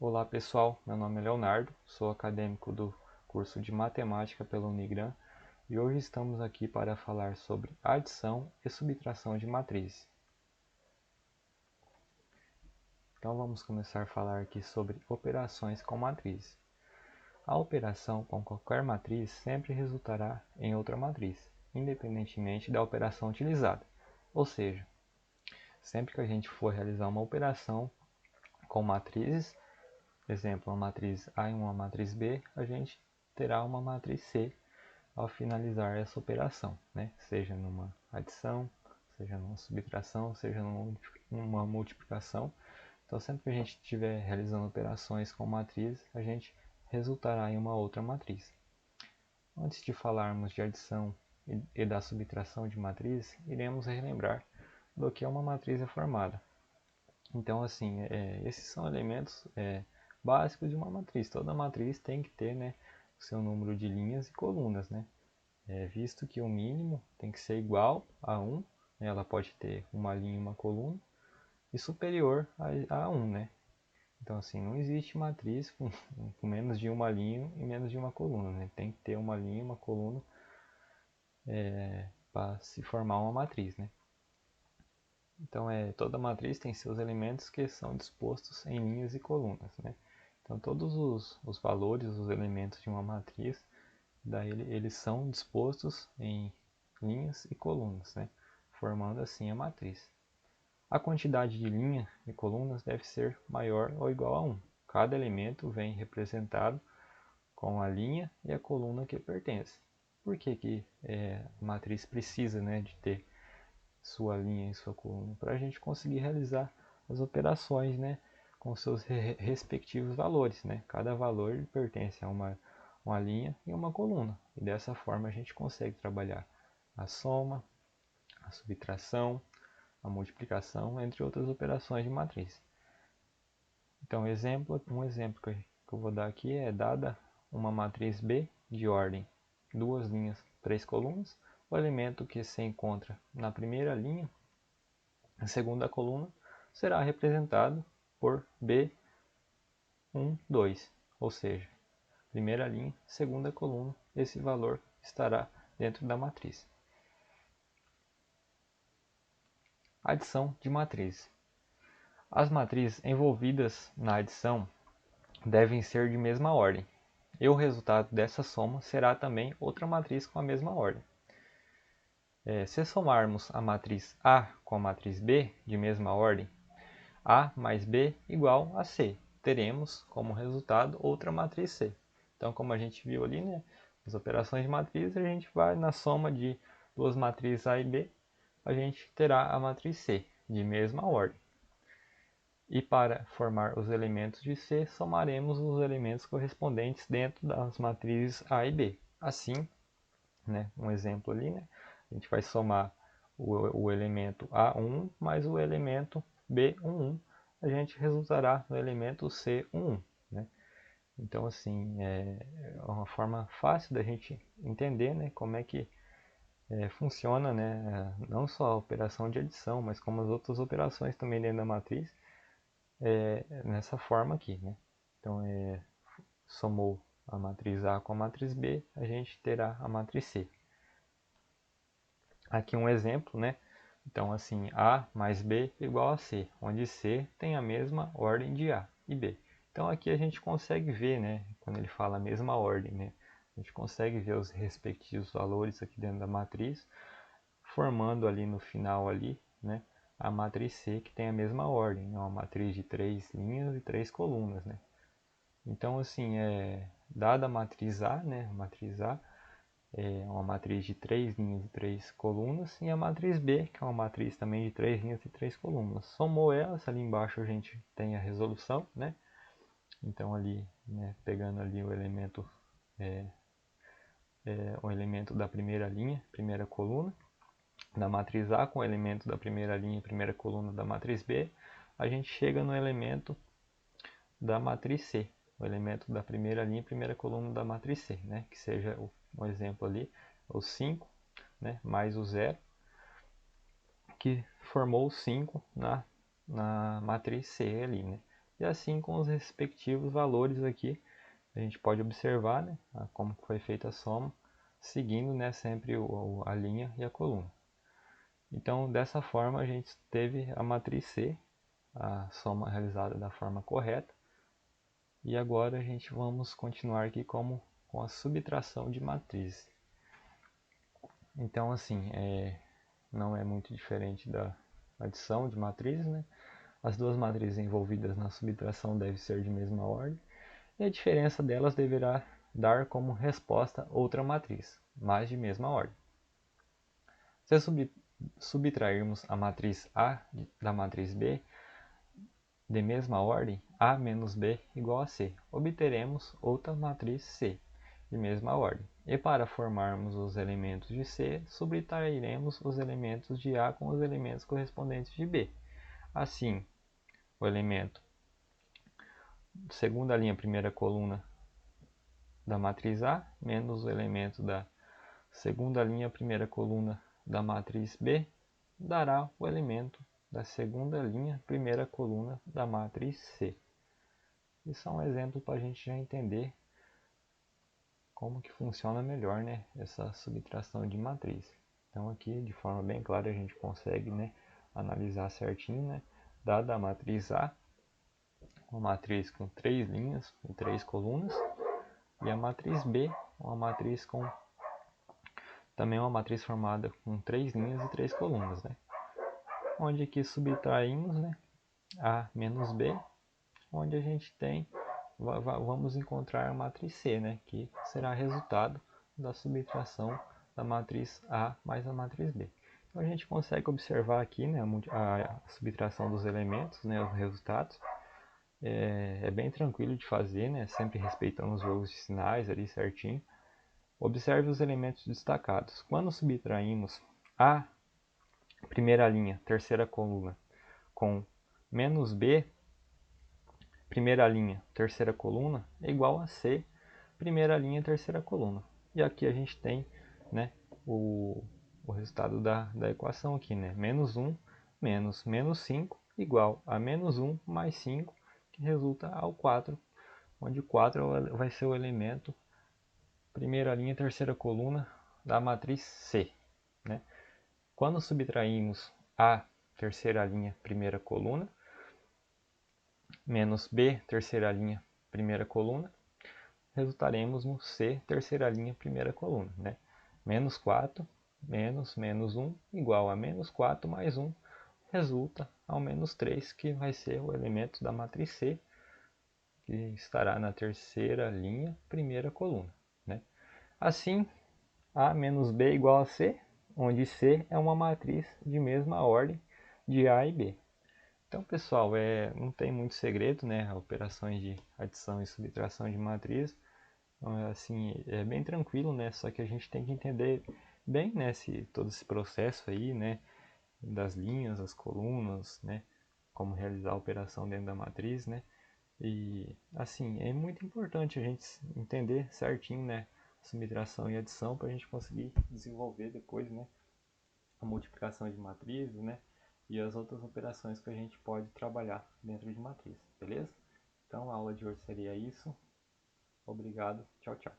Olá pessoal, meu nome é Leonardo, sou acadêmico do curso de Matemática pela Unigran e hoje estamos aqui para falar sobre adição e subtração de matrizes. Então vamos começar a falar aqui sobre operações com matrizes. A operação com qualquer matriz sempre resultará em outra matriz, independentemente da operação utilizada. Ou seja, sempre que a gente for realizar uma operação com matrizes, exemplo, uma matriz A e uma matriz B, a gente terá uma matriz C ao finalizar essa operação, né? Seja numa adição, seja numa subtração, seja numa multiplicação. Então, sempre que a gente estiver realizando operações com matriz, a gente resultará em uma outra matriz. Antes de falarmos de adição e da subtração de matriz, iremos relembrar do que uma matriz é formada. Então, assim, esses são elementos básicos de uma matriz. Toda matriz tem que ter, né, o seu número de linhas e colunas, né? Visto que o mínimo tem que ser igual a 1, né? Ela pode ter uma linha e uma coluna, e superior a 1, né? Então, assim, não existe matriz com menos de uma linha e menos de uma coluna, né? Tem que ter uma linha e uma coluna para se formar uma matriz, né? Então, toda matriz tem seus elementos que são dispostos em linhas e colunas, né? Então, todos os valores, os elementos de uma matriz, daí eles são dispostos em linhas e colunas, né? Formando assim a matriz. A quantidade de linhas e colunas deve ser maior ou igual a 1. Cada elemento vem representado com a linha e a coluna que pertence. Por que a matriz precisa, né, de ter sua linha e sua coluna? Para a gente conseguir realizar as operações, né, com seus respectivos valores, né? Cada valor pertence a uma linha e uma coluna. E dessa forma a gente consegue trabalhar a soma, a subtração, a multiplicação, entre outras operações de matriz. Então, um exemplo que eu vou dar aqui é dada uma matriz B de ordem 2 linhas, 3 colunas, o elemento que se encontra na primeira linha, na segunda coluna, será representado por B1, 2, ou seja, primeira linha, segunda coluna, esse valor estará dentro da matriz. Adição de matrizes. As matrizes envolvidas na adição devem ser de mesma ordem, e o resultado dessa soma será também outra matriz com a mesma ordem. Se somarmos a matriz A com a matriz B de mesma ordem, A mais B igual a C, teremos como resultado outra matriz C. Então, como a gente viu ali, né, as operações de matriz, a gente vai na soma de duas matrizes A e B, a gente terá a matriz C de mesma ordem. E para formar os elementos de C, somaremos os elementos correspondentes dentro das matrizes A e B. Assim, né, um exemplo ali, né, a gente vai somar o elemento A11 mais o elemento B11, a gente resultará no elemento C11. Né? Então, assim, é uma forma fácil da gente entender, né, como é que funciona, né, não só a operação de adição, mas como as outras operações também dentro da matriz, nessa forma aqui, né? Então, somou a matriz A com a matriz B, a gente terá a matriz C. Aqui um exemplo, né? Então, assim, A mais B igual a C, onde C tem a mesma ordem de A e B. Então, aqui a gente consegue ver, né? Quando ele fala a mesma ordem, né? A gente consegue ver os respectivos valores aqui dentro da matriz, formando ali no final ali, né? A matriz C, que tem a mesma ordem, né? Uma matriz de 3 linhas e 3 colunas, né? Então, assim, dada a matriz A, né? A matriz A é uma matriz de 3 linhas e 3 colunas, e a matriz B, que é uma matriz também de 3 linhas e 3 colunas. Somou elas, ali embaixo a gente tem a resolução, né? Então, ali, né, pegando ali o elemento da primeira linha, primeira coluna, da matriz A com o elemento da primeira linha e primeira coluna da matriz B, a gente chega no elemento da matriz C, o elemento da primeira linha e primeira coluna da matriz C, né? Que seja um exemplo ali, o 5, né, mais o 0, que formou o 5 na matriz C ali, né? e assim com os respectivos valores aqui. A gente pode observar, né, como foi feita a soma, seguindo, né, sempre a linha e a coluna. Então, dessa forma, a gente teve a matriz C, a soma realizada da forma correta. E agora a gente vamos continuar aqui com a subtração de matrizes. Então, assim, não é muito diferente da adição de matrizes, né? As duas matrizes envolvidas na subtração devem ser de mesma ordem, e a diferença delas deverá dar como resposta outra matriz, mas de mesma ordem. Se subtrairmos a matriz A da matriz B, de mesma ordem, A menos B igual a C, obteremos outra matriz C, de mesma ordem. E para formarmos os elementos de C, subtrairemos os elementos de A com os elementos correspondentes de B. Assim, o elemento segunda linha, primeira coluna da matriz A, menos o elemento da segunda linha, primeira coluna da matriz B, dará o elemento da segunda linha, primeira coluna da matriz C. Isso é um exemplo para a gente já entender como que funciona melhor, né, essa subtração de matriz. Então aqui, de forma bem clara, a gente consegue, né, analisar certinho, né, dada a matriz A, uma matriz com 3 linhas e 3 colunas, e a matriz B, uma matriz com também uma matriz formada com 3 linhas e 3 colunas, né? Onde aqui subtraímos, né, A menos B, onde a gente tem, vamos encontrar a matriz C, né, que será resultado da subtração da matriz A mais a matriz B. Então a gente consegue observar aqui, né, a subtração dos elementos, né, os resultados. É bem tranquilo de fazer, né, sempre respeitando os jogos de sinais ali certinho. Observe os elementos destacados. Quando subtraímos A, primeira linha, terceira coluna, com menos B, primeira linha, terceira coluna, é igual a C, primeira linha, terceira coluna. E aqui a gente tem, né, o resultado da equação aqui, né? Menos 1 menos menos 5 igual a menos 1 mais 5, que resulta ao 4, onde o 4 vai ser o elemento primeira linha, terceira coluna da matriz C, né? Quando subtraímos A, terceira linha, primeira coluna, menos B, terceira linha, primeira coluna, resultaremos no C, terceira linha, primeira coluna, né? Menos 4, menos 1, igual a menos 4 mais 1, resulta ao menos 3, que vai ser o elemento da matriz C, que estará na terceira linha, primeira coluna, né? Assim, A menos B igual a C, onde C é uma matriz de mesma ordem de A e B. Então, pessoal, não tem muito segredo, né? Operações de adição e subtração de matriz. Então, assim, é bem tranquilo, né? Só que a gente tem que entender bem, né, todo esse processo aí, né, das linhas, as colunas, né, como realizar a operação dentro da matriz, né? E, assim, é muito importante a gente entender certinho, né, subtração e adição para a gente conseguir desenvolver depois, né, a multiplicação de matrizes, né, e as outras operações que a gente pode trabalhar dentro de matriz, beleza? Então a aula de hoje seria isso. Obrigado, tchau, tchau.